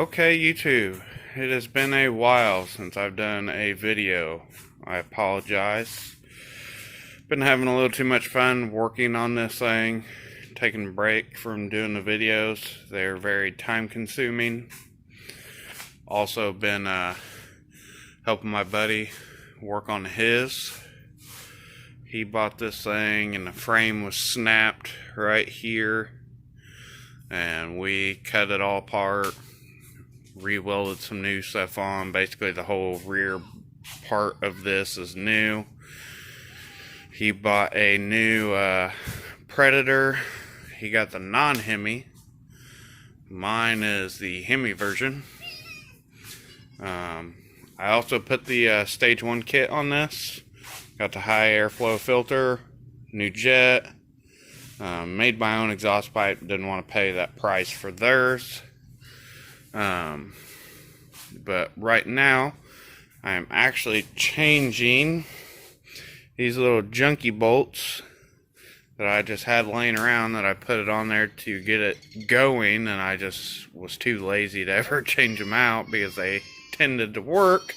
Okay, YouTube, it has been a while since I've done a video. I apologize. Been having a little too much fun working on this thing, taking a break from doing the videos. They're very time consuming. Also been helping my buddy work on his. He bought this thing and the frame was snapped right here, and we cut it all apart, re-welded some new stuff on. Basically the whole rear part of this is new. He bought a new Predator. He got the non-Hemi. Mine is the Hemi version. I also put the stage 1 kit on this. Got the high airflow filter, new jet, made my own exhaust pipe. Didn't want to pay that price for theirs. But right now I am actually changing these little junky bolts that I just had laying around, that I put it on there to get it going, and I just was too lazy to ever change them out because they tended to work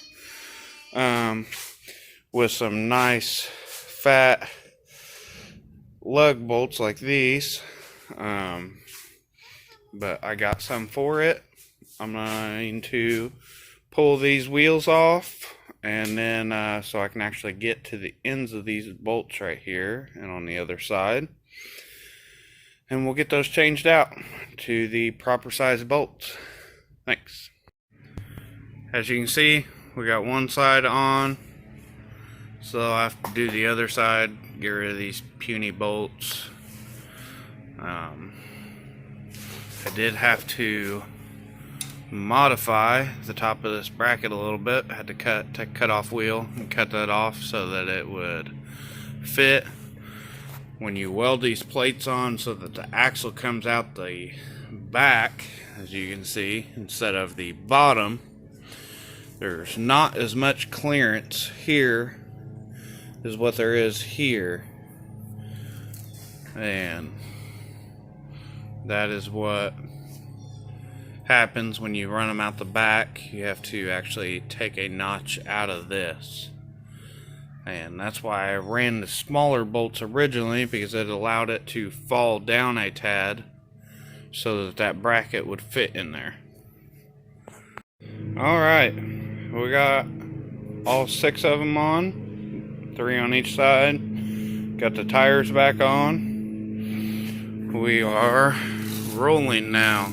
with some nice fat lug bolts like these. But I got some for it. I'm going to pull these wheels off, and then so I can actually get to the ends of these bolts right here and on the other side, and we'll get those changed out to the proper size bolts. Thanks. As you can see, we got one side on, so I'll have to do the other side, get rid of these puny bolts. I did have to modify the top of this bracket a little bit. I had to take a cut off wheel and cut that off so that it would fit when you weld these plates on, so that the axle comes out the back, as you can see, instead of the bottom. There's not as much clearance here as what there is here, and that is what happens when you run them out the back. You have to actually take a notch out of this, and that's why I ran the smaller bolts originally, because it allowed it to fall down a tad so that that bracket would fit in there. Alright, we got all 6 of them on, 3 on each side. Got the tires back on. We are rolling now.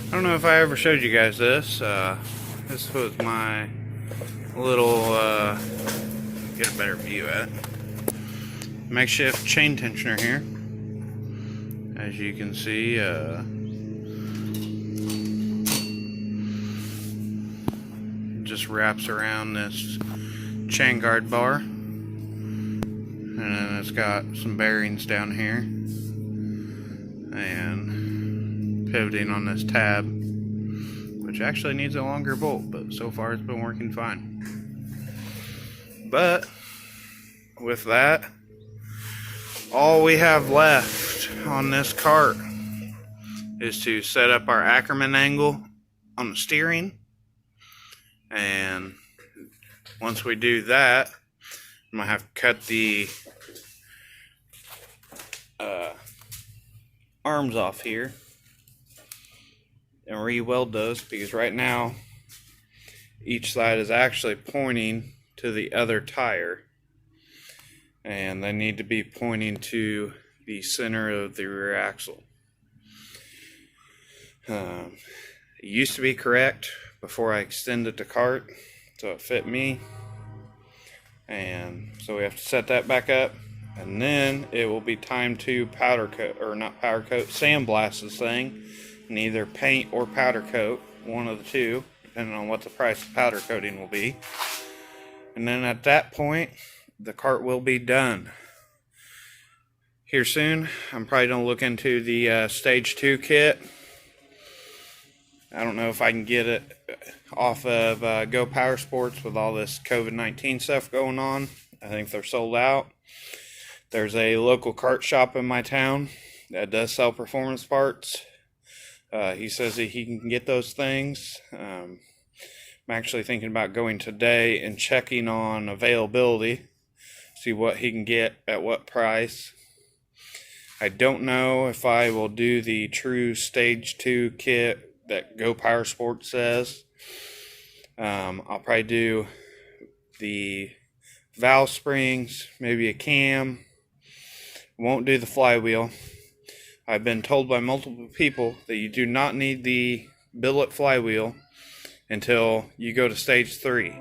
I don't know if I ever showed you guys this. This was my little, get a better view at it, makeshift chain tensioner here. As you can see, just wraps around this chain guard bar, and then it's got some bearings down here and pivoting on this tab, which actually needs a longer bolt, but so far it's been working fine. But with that, all we have left on this cart is to set up our Ackerman angle on the steering, and once we do that, I'm gonna have to cut the arms off here and re-weld those, because right now each side is actually pointing to the other tire, and they need to be pointing to the center of the rear axle. It used to be correct before I extended the cart so it fit me, and so we have to set that back up, and then it will be time to powder coat, or not powder coat, sandblast this thing, and either paint or powder coat, one of the two, depending on what the price of powder coating will be. And then at that point, the cart will be done. Here soon, I'm probably going to look into the stage 2 kit, I don't know if I can get it off of Go Power Sports with all this COVID-19 stuff going on. I think they're sold out. There's a local kart shop in my town that does sell performance parts. He says that he can get those things. I'm actually thinking about going today and checking on availability, see what he can get at what price. I don't know if I will do the true Stage 2 kit that Go Power Sports says. I'll probably do the valve springs, maybe a cam. Won't do the flywheel. I've been told by multiple people that you do not need the billet flywheel until you go to Stage 3.